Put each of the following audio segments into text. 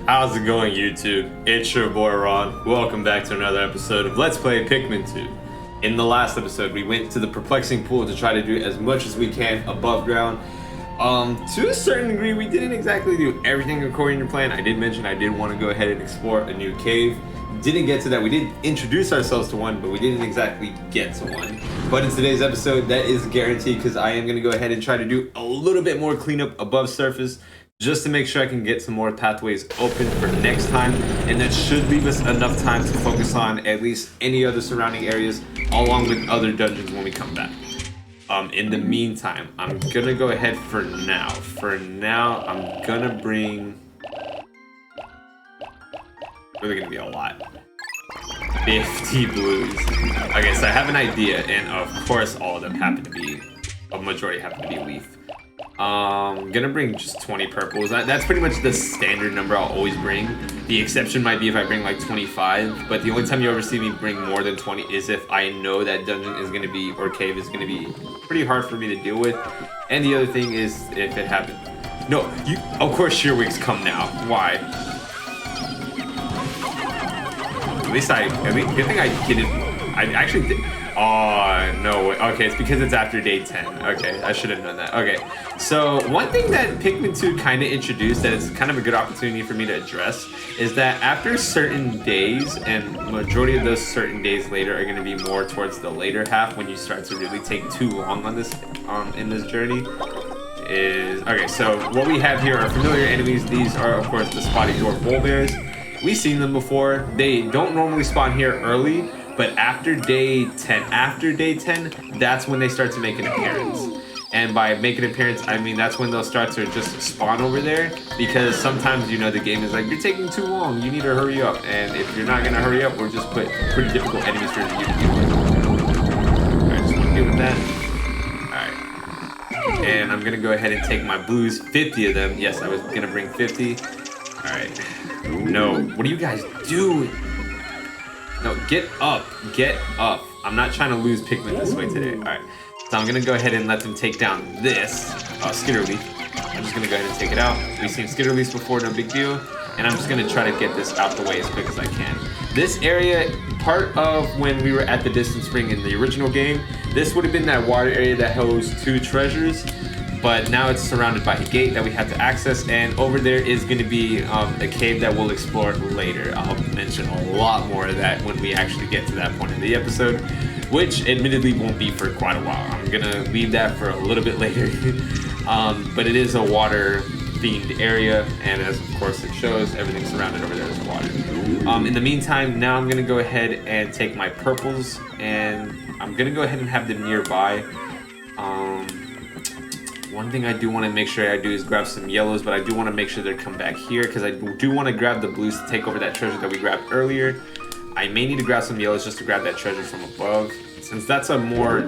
How's it going, YouTube? It's your boy Ron. Welcome back to another episode of Let's Play Pikmin 2. In the last episode, we went to the Perplexing Pool to try to do as much as we can above ground. To a certain degree, we didn't exactly do everything according to plan. I did mention I did want to go ahead and explore a new cave. Didn't get to that. We did introduce ourselves to one, but we didn't exactly get to one. But in today's episode, that is guaranteed because I am going to go ahead and try to do a little bit more cleanup above surface, just to make sure I can get some more pathways open for next time, and that should leave us enough time to focus on at least any other surrounding areas along with other dungeons when we come back. In the meantime, I'm gonna go ahead for now. I'm gonna bring... really gonna be a lot. 50 blues. Okay, so I have an idea, and of course all of them happen to be, a majority happen to be leaf. I'm gonna bring just 20 purples. That's pretty much the standard number I'll always bring. The exception might be if I bring like 25, but the only time you ever see me bring more than 20 is if I know that dungeon is gonna be, or cave is gonna be pretty hard for me to deal with. And the other thing is if it happens. No, of course shearwigs come now. Why? Good thing I get it. I actually did. Oh, no. Okay, it's because it's after day 10. Okay, I should have known that. Okay, so one thing that Pikmin 2 kind of introduced that is kind of a good opportunity for me to address is that after certain days, and majority of those certain days later are going to be more towards the later half when you start to really take too long on this, in this journey, is... Okay, so what we have here are familiar enemies. These are, of course, the spotty dwarf bullbears. We've seen them before. They don't normally spawn here early, but after day 10, that's when they start to make an appearance. And by make an appearance, I mean that's when they'll start to just spawn over there, because sometimes, you know, the game is like, you're taking too long, you need to hurry up. And if you're not gonna hurry up, we'll just put pretty difficult enemies for you to deal with. Alright, just wanna deal with that. Alright. And I'm gonna go ahead and take my blues, 50 of them. Yes, I was gonna bring 50. Alright. No, what are you guys doing? No, get up. Get up. I'm not trying to lose Pikmin this way today. Alright, so I'm gonna go ahead and let them take down this Skitterleaf. I'm just gonna go ahead and take it out. We've seen Skitterleafs before, no big deal. And I'm just gonna try to get this out the way as quick as I can. This area, part of when we were at the Distance Spring in the original game, this would have been that water area that holds 2 treasures. But now it's surrounded by a gate that we have to access, and over there is going to be a cave that we'll explore later. I'll mention a lot more of that when we actually get to that point in the episode, which admittedly won't be for quite a while. I'm going to leave that for a little bit later. But it is a water-themed area, and as of course it shows, everything surrounded over there is water. In the meantime, now I'm going to go ahead and take my purples, and I'm going to go ahead and have them nearby. One thing I do want to make sure I do is grab some yellows, but I do want to make sure they come back here because I do want to grab the blues to take over that treasure that we grabbed earlier. I may need to grab some yellows just to grab that treasure from above. Since that's a more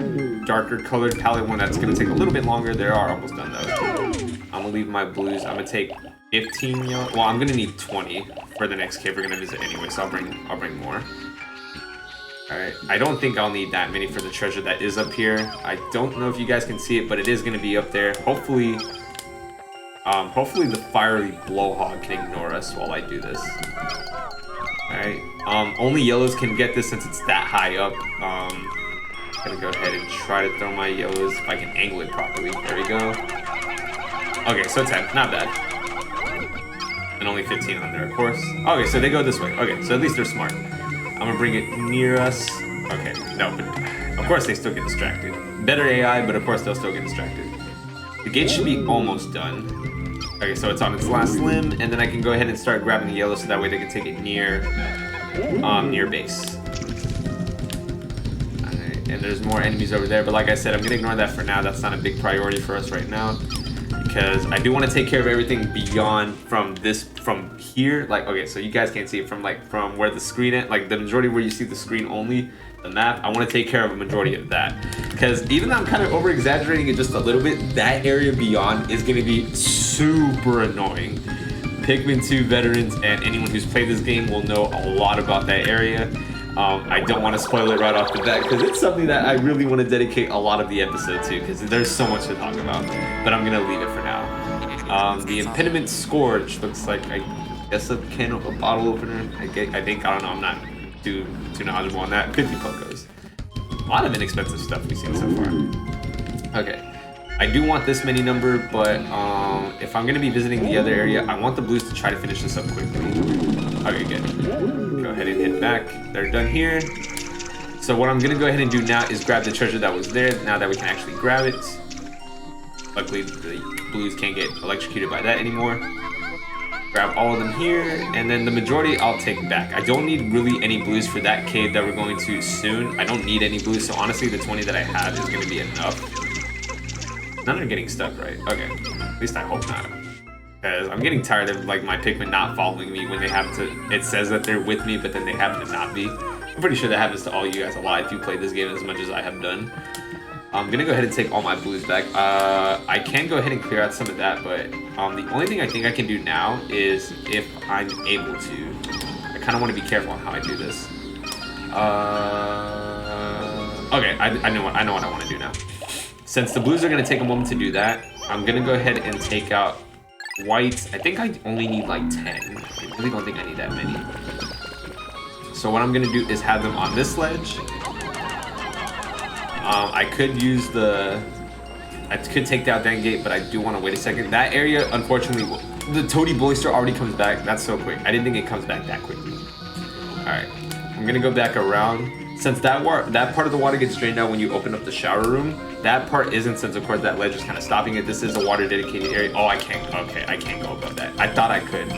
darker colored palette one, that's going to take a little bit longer. They are almost done though. I'm going to leave my blues. I'm going to take 15 yellow. Well, I'm going to need 20 for the next cave we're going to visit anyway, so I'll bring more. Alright, I don't think I'll need that many for the treasure that is up here. I don't know if you guys can see it, but it is going to be up there. Hopefully the fiery blowhog can ignore us while I do this. Alright, only yellows can get this since it's that high up. Gonna go ahead and try to throw my yellows if I can angle it properly. There we go. Okay, so 10, not bad. And only 15 on there, of course. Okay, so they go this way. Okay, so at least they're smart. I'm gonna bring it near us. Okay, no, but of course they still get distracted. Better AI, but of course they'll still get distracted. The gate should be almost done. Okay, so it's on its last limb, and then I can go ahead and start grabbing the yellow so that way they can take it near base. Alright, and there's more enemies over there, but like I said, I'm gonna ignore that for now. That's not a big priority for us right now, because I do want to take care of everything beyond from here. Like, okay, so you guys can't see it from where the screen at, like the majority where you see the screen only, the map. I want to take care of a majority of that, because even though I'm kind of over exaggerating it just a little bit, that area beyond is going to be super annoying. Pikmin 2 veterans and anyone who's played this game will know a lot about that area. I don't want to spoil it right off the bat because it's something that I really want to dedicate a lot of the episode to, because there's so much to talk about, but I'm going to leave it for now. The impediment scourge looks like Guess a bottle opener. I think, I don't know, I'm not too knowledgeable on that. 50 Pokos. A lot of inexpensive stuff we've seen so far. Okay. I do want this many number, but if I'm gonna be visiting the other area, I want the blues to try to finish this up quickly. Okay, good. Go ahead and hit back. They're done here. So what I'm gonna go ahead and do now is grab the treasure that was there, now that we can actually grab it. Luckily, the blues can't get electrocuted by that anymore. Grab all of them here, and then the majority I'll take back. I don't need really any blues for that cave that we're going to soon. I don't need any blues, so honestly, the 20 that I have is gonna be enough. None are getting stuck, right? Okay, at least I hope not. Because I'm getting tired of like my Pikmin not following me when they have to, it says that they're with me, but then they happen to not be. I'm pretty sure that happens to all you guys a lot if you played this game as much as I have done. I'm gonna go ahead and take all my blues back. I can go ahead and clear out some of that, but the only thing I think I can do now is if I'm able to. I kind of want to be careful on how I do this. Okay, I know what I want to do now. Since the blues are going to take a moment to do that, I'm going to go ahead and take out whites. I think I only need like 10. I really don't think I need that many. So what I'm going to do is have them on this ledge. I could use I could take out that gate, but I do want to wait a second. That area, unfortunately, the Toady Boister already comes back. That's so quick. I didn't think it comes back that quickly. All right, I'm going to go back around. Since that part of the water gets drained out when you open up the shower room, that part isn't, since of course that ledge is kind of stopping it. This is a water dedicated area. Oh, I can't. Okay, I can't go above that. I thought I could.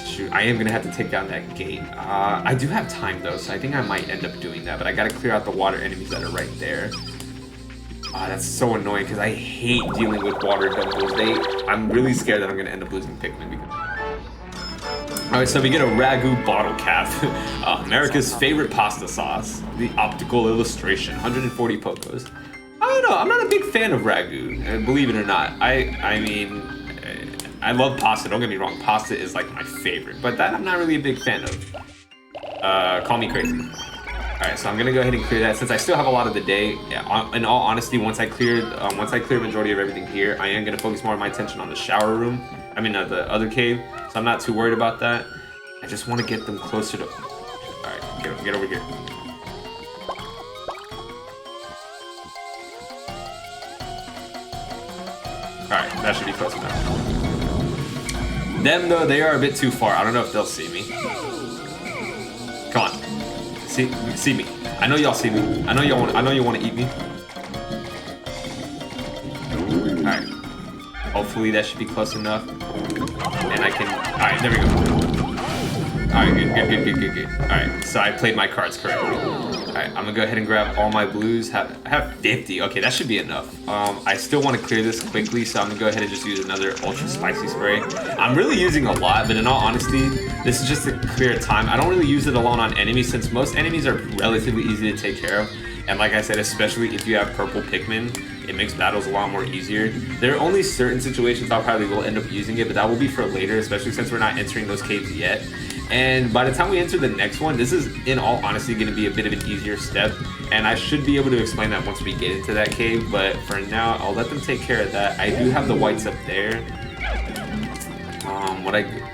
Shoot, I am gonna have to take down that gate. I do have time though, so I think I might end up doing that. But I gotta clear out the water enemies that are right there. That's so annoying because I hate dealing with water doubles. I'm really scared that I'm gonna end up losing Pikmin because. Alright, so we get a Ragu bottle cap. America's favorite pasta sauce. The optical illustration. 140 Pokos. I don't know, I'm not a big fan of Ragu, believe it or not. I mean, I love pasta, don't get me wrong. Pasta is like my favorite, but that I'm not really a big fan of. Call me crazy. Alright, so I'm gonna go ahead and clear that since I still have a lot of the day. Yeah, in all honesty, once I clear the majority of everything here, I am gonna focus more of my attention on the shower room. I mean, the other cave. So I'm not too worried about that. I just want to get them closer to. All right, get over here. All right, that should be close enough. Them though, they are a bit too far. I don't know if they'll see me. Come on, see me. I know y'all see me. I know you want to eat me. All right. Hopefully that should be close enough. And I can. Alright, there we go. Alright, good. Alright, so I played my cards correctly. Alright, I'm gonna go ahead and grab all my blues. I have 50. Okay, that should be enough. I still want to clear this quickly, so I'm gonna go ahead and just use another ultra spicy spray. I'm really using a lot, but in all honesty, this is just to clear time. I don't really use it alone on enemies, since most enemies are relatively easy to take care of. And like I said, especially if you have purple Pikmin, it makes battles a lot more easier. There are only certain situations I probably will end up using it, but that will be for later, especially since we're not entering those caves yet. And by the time we enter the next one, this is, in all honesty, going to be a bit of an easier step. And I should be able to explain that once we get into that cave, but for now, I'll let them take care of that. I do have the whites up there.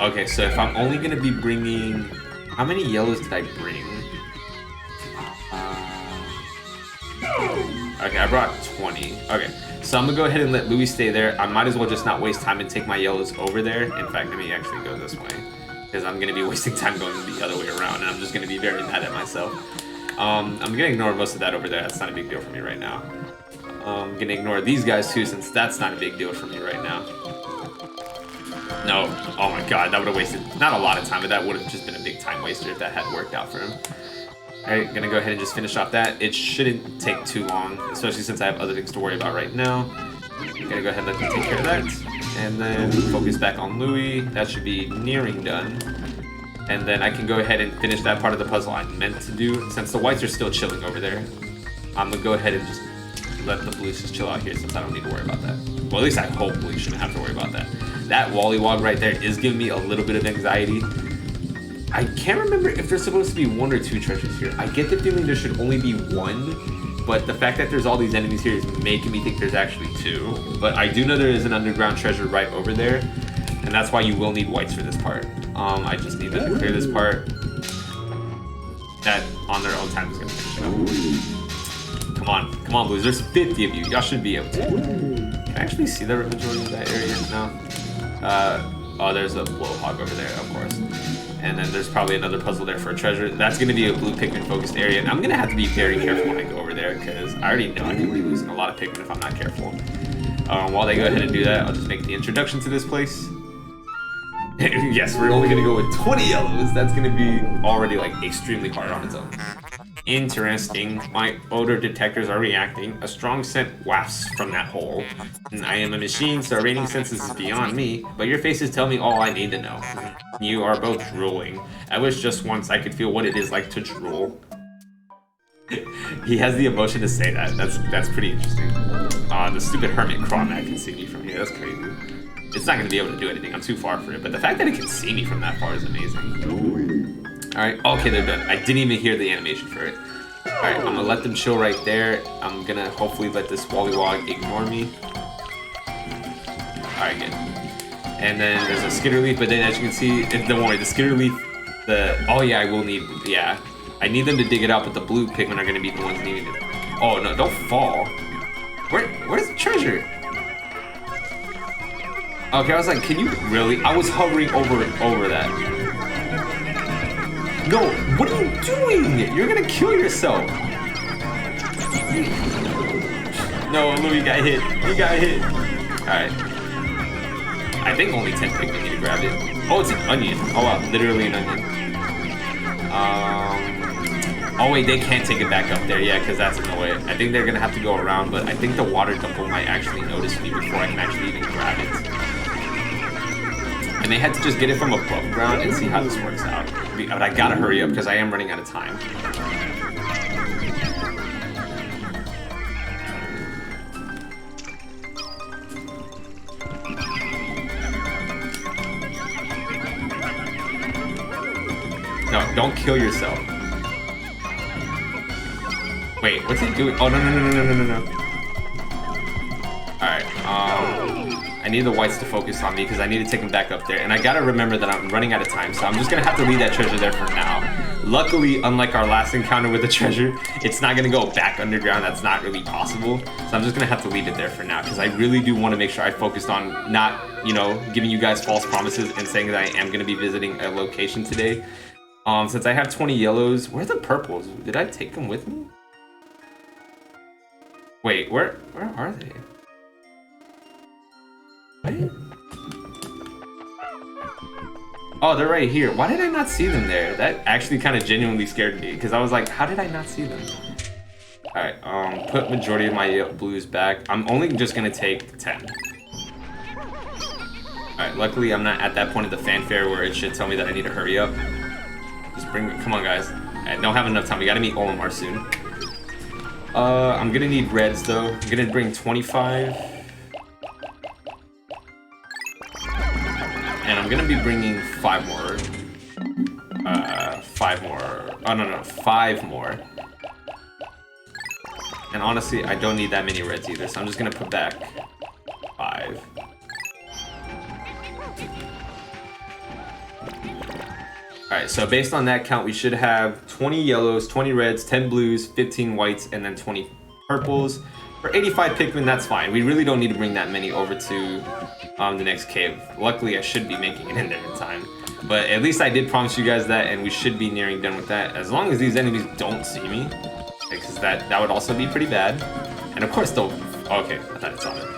Okay, so if I'm only going to be bringing... How many yellows did I bring? Okay, I brought 20. Okay, so I'm gonna go ahead and let Louis stay there. I might as well just not waste time and take my yellows over there. In fact, let me actually go this way, because I'm gonna be wasting time going the other way around, and I'm just gonna be very mad at myself. I'm gonna ignore most of that over there. That's not a big deal for me right now. I'm gonna ignore these guys too, since that's not a big deal for me right now. No, oh my god, that would have wasted not a lot of time, but that would have just been a big time waster if that had worked out for him. Alright, gonna go ahead and just finish off that. It shouldn't take too long, especially since I have other things to worry about right now. Gonna go ahead and let them take care of that. And then focus back on Louis. That should be nearing done. And then I can go ahead and finish that part of the puzzle I meant to do. Since the whites are still chilling over there, I'm gonna go ahead and just let the blues just chill out here, since I don't need to worry about that. Well, at least I hopefully shouldn't have to worry about that. That Wallywog right there is giving me a little bit of anxiety. I can't remember if there's supposed to be 1 or 2 treasures here. I get the feeling there should only be 1, but the fact that there's all these enemies here is making me think there's actually 2. But I do know there is an underground treasure right over there. And that's why you will need whites for this part. I just need them to clear this part. That on their own time is gonna finish up. Come on, blues. There's 50 of you. Y'all should be able to. Can I actually see the majority of that area? No. Oh, there's a blowhog over there, of course. And then there's probably another puzzle there for a treasure. That's gonna be a blue Pikmin focused area. And I'm gonna have to be very careful when I go over there because I already know I could be losing a lot of Pikmin if I'm not careful. While they go ahead and do that, I'll just make the introduction to this place. Yes, we're only gonna go with 20 yellows. That's gonna be already like extremely hard on its own. Interesting. My odor detectors are reacting. A strong scent wafts from that hole. And I am a machine, so rating senses is beyond me. But your faces tell me all I need to know. You are both drooling. I wish just once I could feel what it is like to drool. He has the emotion to say that. That's pretty interesting. The stupid hermit Crawmat can see me from here. That's crazy. It's not going to be able to do anything. I'm too far for it. But the fact that it can see me from that far is amazing. Alright. Okay, they're done. I didn't even hear the animation for it. Alright, I'm going to let them chill right there. I'm going to hopefully let this Wollywog ignore me. Alright, good. And then there's a Skitterleaf. But then as you can see, don't worry. The Skitterleaf, oh yeah, I will need, yeah. I need them to dig it out, but the blue Pikmin are going to be the ones needing it. Oh, no, don't fall. Where's the treasure? Okay, I was like, can you really? I was hovering over that. No, what are you doing? You're going to kill yourself. No, Louis got hit. You got hit. Alright. I think only 10 Pikmin need to grab it. Oh, it's an onion. Oh, wow, literally an onion. Oh wait, they can't take it back up there, yeah, because that's in the way. I think they're gonna have to go around, but I think the water dumper might actually notice me before I can actually even grab it. And they had to just get it from above ground and see how this works out. But I gotta hurry up because I am running out of time. No, don't kill yourself. Wait, what's he doing? Oh, no. Alright, I need the whites to focus on me because I need to take them back up there. And I gotta remember that I'm running out of time, so I'm just gonna have to leave that treasure there for now. Luckily, unlike our last encounter with the treasure, it's not gonna go back underground. That's not really possible. So I'm just gonna have to leave it there for now because I really do want to make sure I focused on not, giving you guys false promises and saying that I am gonna be visiting a location today. Since I have 20 yellows, where are the purples? Did I take them with me? Wait, where are they? What? Oh, they're right here. Why did I not see them there? That actually kind of genuinely scared me because I was like, how did I not see them? Alright, put majority of my blues back. I'm only just gonna take 10. Alright, luckily I'm not at that point of the fanfare where it should tell me that I need to hurry up. Just come on guys. I don't have enough time. We gotta meet Olimar soon. I'm gonna need reds though. I'm gonna bring 25. And I'm gonna be bringing 5 more. 5 more. Oh no, 5 more. And honestly, I don't need that many reds either, so I'm just gonna put back 5. Alright, so based on that count, we should have 20 yellows, 20 reds, 10 blues, 15 whites, and then 20 purples. For 85 Pikmin, that's fine. We really don't need to bring that many over to the next cave. Luckily, I should be making it in there in time. But at least I did promise you guys that, and we should be nearing done with that. As long as these enemies don't see me, because that would also be pretty bad. And of course, they'll... Okay, I thought it's on it.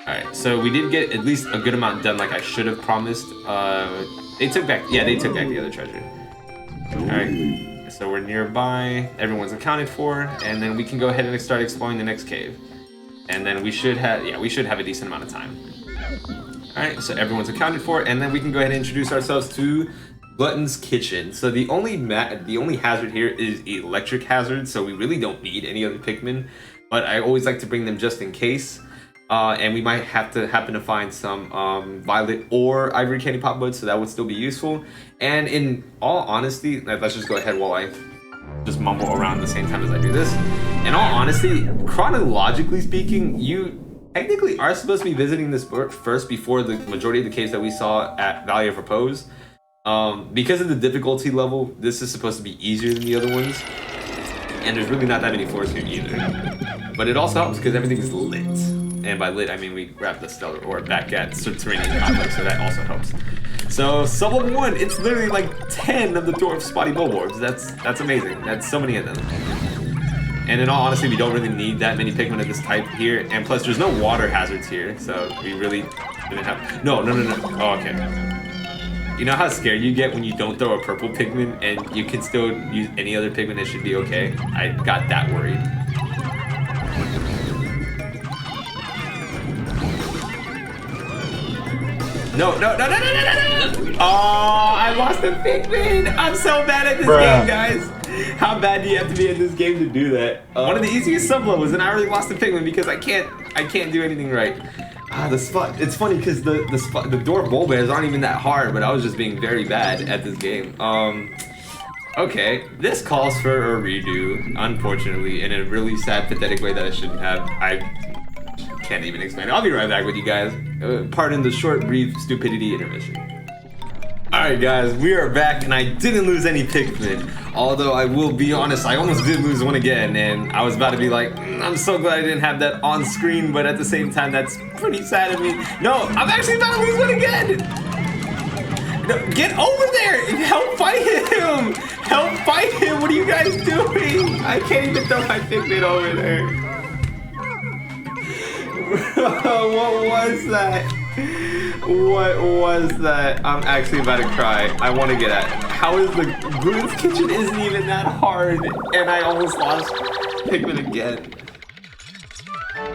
Alright, so we did get at least a good amount done like I should have promised. They took back the other treasure. Alright, so we're nearby, everyone's accounted for, and then we can go ahead and start exploring the next cave. And then we should have a decent amount of time. Alright, so everyone's accounted for, and then we can go ahead and introduce ourselves to Glutton's Kitchen. So the only hazard here is electric hazard, so we really don't need any other Pikmin, but I always like to bring them just in case. And we might happen to find some violet or ivory candy pop buds, so that would still be useful. And in all honesty, let's just go ahead while I just mumble around at the same time as I do this. In all honesty, chronologically speaking, you technically are supposed to be visiting this first before the majority of the caves that we saw at Valley of Repose. Because of the difficulty level, this is supposed to be easier than the other ones. And there's really not that many floors here either. But it also helps because everything is lit. And by lit, I mean we grab the stellar ore back at Subterranean Complex, so that also helps. So, sub-level 1, it's literally like 10 of the Dwarf Spotty Bulborbs. That's amazing. That's so many of them. And in all honesty, we don't really need that many Pikmin of this type here. And plus, there's no water hazards here, so we really didn't have... No. Oh, okay. You know how scared you get when you don't throw a purple Pikmin and you can still use any other Pikmin, it should be okay? I got that worried. No. Oh, I lost a Pikmin. I'm so bad at this game, guys. How bad do you have to be in this game to do that? One of the easiest sub-levels, and I already lost a Pikmin because I can't do anything right. The spot. It's funny because the Dwarf Bulbears aren't even that hard, but I was just being very bad at this game. Okay, this calls for a redo, unfortunately, in a really sad, pathetic way that I shouldn't have. I can't even explain it. I'll be right back with you guys. Pardon the short, brief stupidity intermission. Alright guys, we are back and I didn't lose any Pikmin. Although I will be honest, I almost did lose one again and I was about to be like, I'm so glad I didn't have that on screen, but at the same time that's pretty sad of me. No, I'm actually about to lose one again! No, get over there! Help fight him! Help fight him! What are you guys doing? I can't even throw my Pikmin over there. What was that? What was that? I'm actually about to cry. I want to get at it. How is the Glutton's Kitchen isn't even that hard, and I almost lost Pikmin again.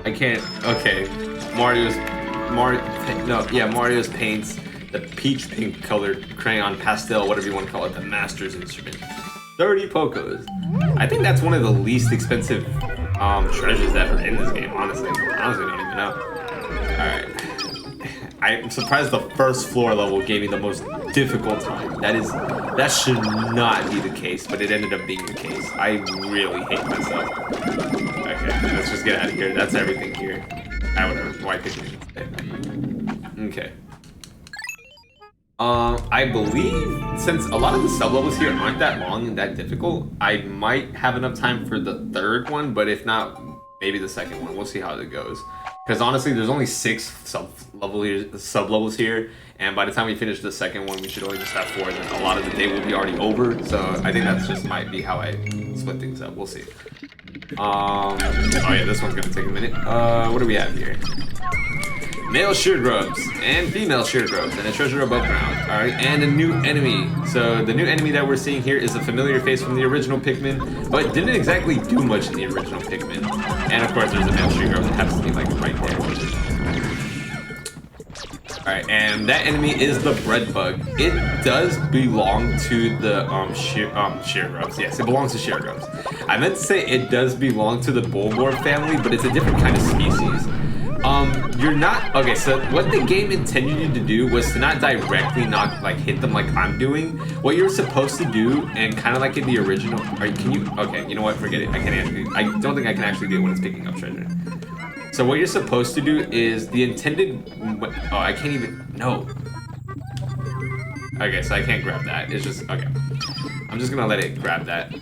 I can't. Okay, Mario's paints the peach pink colored crayon pastel, whatever you want to call it, the master's instrument. 30 Pokos. I think that's one of the least expensive treasures that are in this game. Honestly, I honestly don't even know. All right. I'm surprised the first floor level gave me the most difficult time. That should not be the case, but it ended up being the case. I really hate myself. Okay, let's just get out of here. That's everything here. Whatever. Why pick it? Okay. I believe since a lot of the sub-levels here aren't that long and that difficult, I might have enough time for the third one, but if not, maybe the second one. We'll see how it goes. Because honestly, there's only 6 sub-levels here, and by the time we finish the second one, we should only just have 4, and then a lot of the day will be already over, so I think that's just might be how I split things up. We'll see. Oh yeah, this one's gonna take a minute. What do we have here? Male sheargrubs and female sheargrubs and a treasure above ground. Alright, and a new enemy. So the new enemy that we're seeing here is a familiar face from the original Pikmin, but didn't exactly do much in the original Pikmin. And of course there's a male sheargrub that happens to be like right there. Alright, and that enemy is the bread bug. It does belong to the sheargrubs. Yes, it belongs to sheargrubs. I meant to say it does belong to the Bulborb family, but it's a different kind of species. You're not, okay, so what the game intended you to do was to not directly hit them like I'm doing. What you're supposed to do, and kind of like in the original, okay, you know what, forget it. I don't think I can actually do it when it's picking up treasure. So what you're supposed to do is the intended, I can't even, no. Okay, so I can't grab that, it's just, okay. I'm just gonna let it grab that.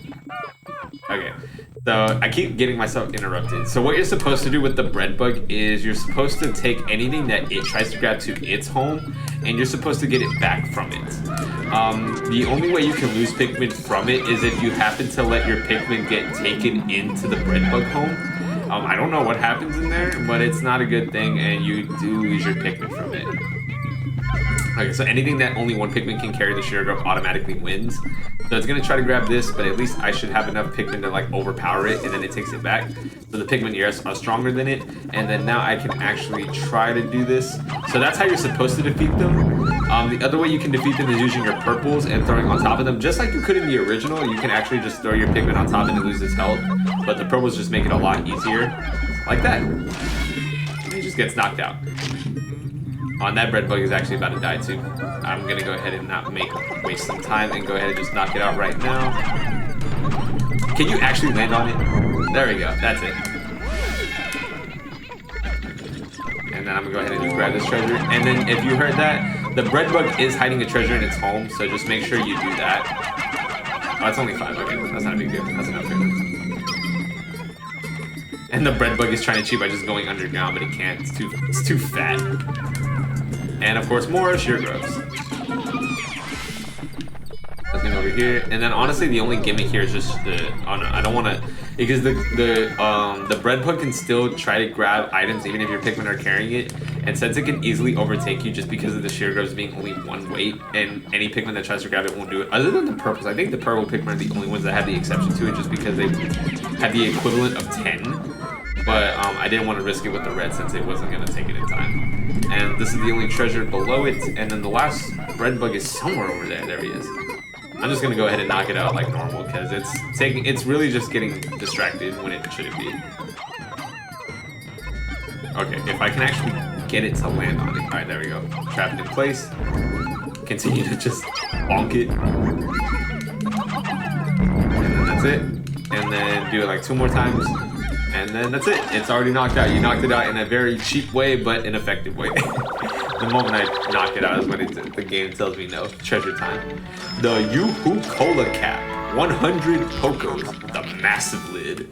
Okay. So I keep getting myself interrupted. So what you're supposed to do with the bread bug is you're supposed to take anything that it tries to grab to its home, and you're supposed to get it back from it. The only way you can lose Pikmin from it is if you happen to let your Pikmin get taken into the bread bug home. I don't know what happens in there, but it's not a good thing, and you do lose your Pikmin from it. Okay, so anything that only one Pikmin can carry the sheargrub automatically wins. So it's gonna try to grab this, but at least I should have enough Pikmin to like overpower it, and then it takes it back. So the Pikmin ears are stronger than it, and then now I can actually try to do this. So that's how you're supposed to defeat them. The other way you can defeat them is using your purples and throwing on top of them, just like you could in the original. You can actually just throw your Pikmin on top and it loses health, but the purples just make it a lot easier, like that. And he just gets knocked out. That bread bug is actually about to die too. I'm gonna go ahead and not waste some time and go ahead and just knock it out right now. Can you actually land on it? There we go, that's it. and then I'm gonna go ahead and just grab this treasure. And then if you heard that, the bread bug is hiding a treasure in its home, so just make sure you do that. Oh, it's only 5. Okay, that's not a big deal. That's enough for them. And the bread bug is trying to cheat by just going underground, but it can't. It's too fat. And of course, more sheer grubs. Nothing over here. And then honestly, the only gimmick here is just the. Oh no, I don't want to, because the bread bug can still try to grab items even if your Pikmin are carrying it. And since it can easily overtake you just because of the sheer grubs being only 1 weight, and any Pikmin that tries to grab it won't do it. Other than the purples, I think the purple Pikmin are the only ones that had the exception to it, just because they had the equivalent of 10. But I didn't want to risk it with the red since it wasn't going to take it in time. And this is the only treasure below it. And then the last bread bug is somewhere over there. There he is. I'm just going to go ahead and knock it out like normal because it's really just getting distracted when it shouldn't be. Okay, if I can actually get it to land on it. Alright, there we go. Trap it in place. Continue to just bonk it. And then that's it. And then do it like 2 more times. And then that's it. It's already knocked out. You knocked it out in a very cheap way, but an effective way. The moment I knock it out is when the game tells me no. Treasure time. The Yoo-Hoo Cola Cap. 100 Pokos. The massive lid.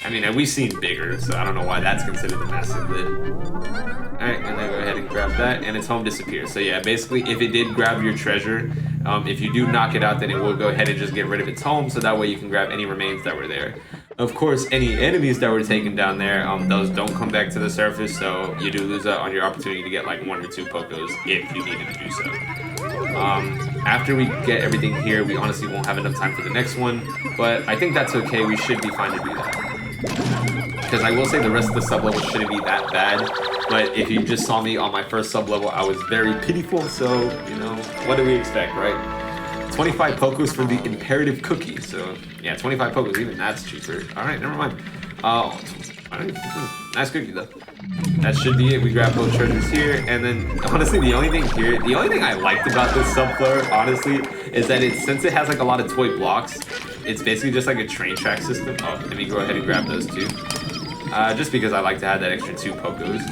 I mean, we've seen bigger, so I don't know why that's considered a massive lid. Alright, and then go ahead and grab that, and its home disappears. So yeah, basically, if it did grab your treasure, if you do knock it out, then it will go ahead and just get rid of its home, so that way you can grab any remains that were there. Of course, any enemies that were taken down there, those don't come back to the surface, so you do lose out on your opportunity to get like 1 or 2 Pokos if you needed to do so. After we get everything here, we honestly won't have enough time for the next one, but I think that's okay. We should be fine to do that. Because I will say the rest of the sub-level shouldn't be that bad, but if you just saw me on my first sub-level, I was very pitiful, so, you know, what do we expect, right? 25 Pokos for the Imperative Cookie, so, yeah, 25 Pokos, even that's cheaper. Alright, never mind. Nice cookie, though. That should be it. We grab both treasures here, and then, honestly, the only thing I liked about this sub-floor, honestly, is that since it has, like, a lot of toy blocks, it's basically just like a train track system. Oh, let me go ahead and grab those too. Just because I like to have that extra 2 Pokos.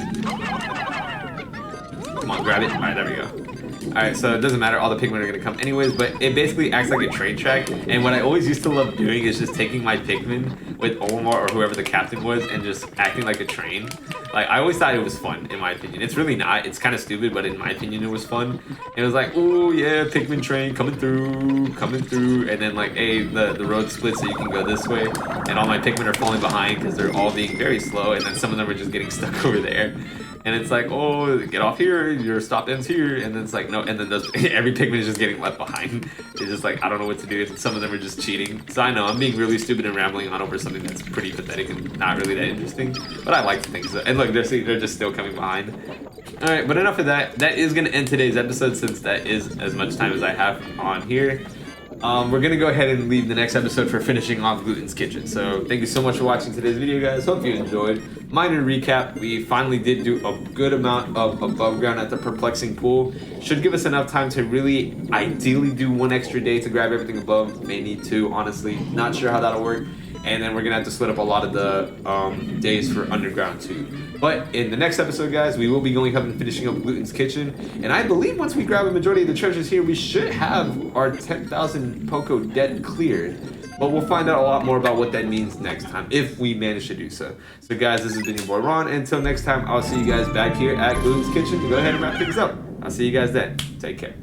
Come on, grab it. Alright, there we go. Alright, so it doesn't matter, all the Pikmin are gonna come anyways, but it basically acts like a train track, and what I always used to love doing is just taking my Pikmin with Omar or whoever the captain was and just acting like a train. Like, I always thought it was fun, in my opinion. It's really not, it's kind of stupid, but in my opinion it was fun. It was like, oh yeah, Pikmin train coming through, and then like, hey, the road splits so you can go this way, and all my Pikmin are falling behind because they're all being very slow, and then some of them are just getting stuck over there. And it's like, oh, get off here, your stop ends here, and then it's like, no, and then every Pikmin is just getting left behind. It's just like, I don't know what to do, and some of them are just cheating. So I know, I'm being really stupid and rambling on over something that's pretty pathetic and not really that interesting, but I like to think so. And look, they're just still coming behind. Alright, but enough of that. That is going to end today's episode, since that is as much time as I have on here. We're going to go ahead and leave the next episode for finishing off Glutton's Kitchen. So thank you so much for watching today's video, guys. Hope you enjoyed. Minor recap, we finally did do a good amount of above ground at the Perplexing Pool. Should give us enough time to really ideally do 1 extra day to grab everything above. May need 2, honestly. Not sure how that'll work. And then we're going to have to split up a lot of the days for underground too. But in the next episode, guys, we will be going up and finishing up Glutton's Kitchen. And I believe once we grab a majority of the treasures here, we should have our 10,000 Poco debt cleared. But we'll find out a lot more about what that means next time, if we manage to do so. So guys, this has been your boy Ron. Until next time, I'll see you guys back here at Glutton's Kitchen to go ahead and wrap things up. I'll see you guys then. Take care.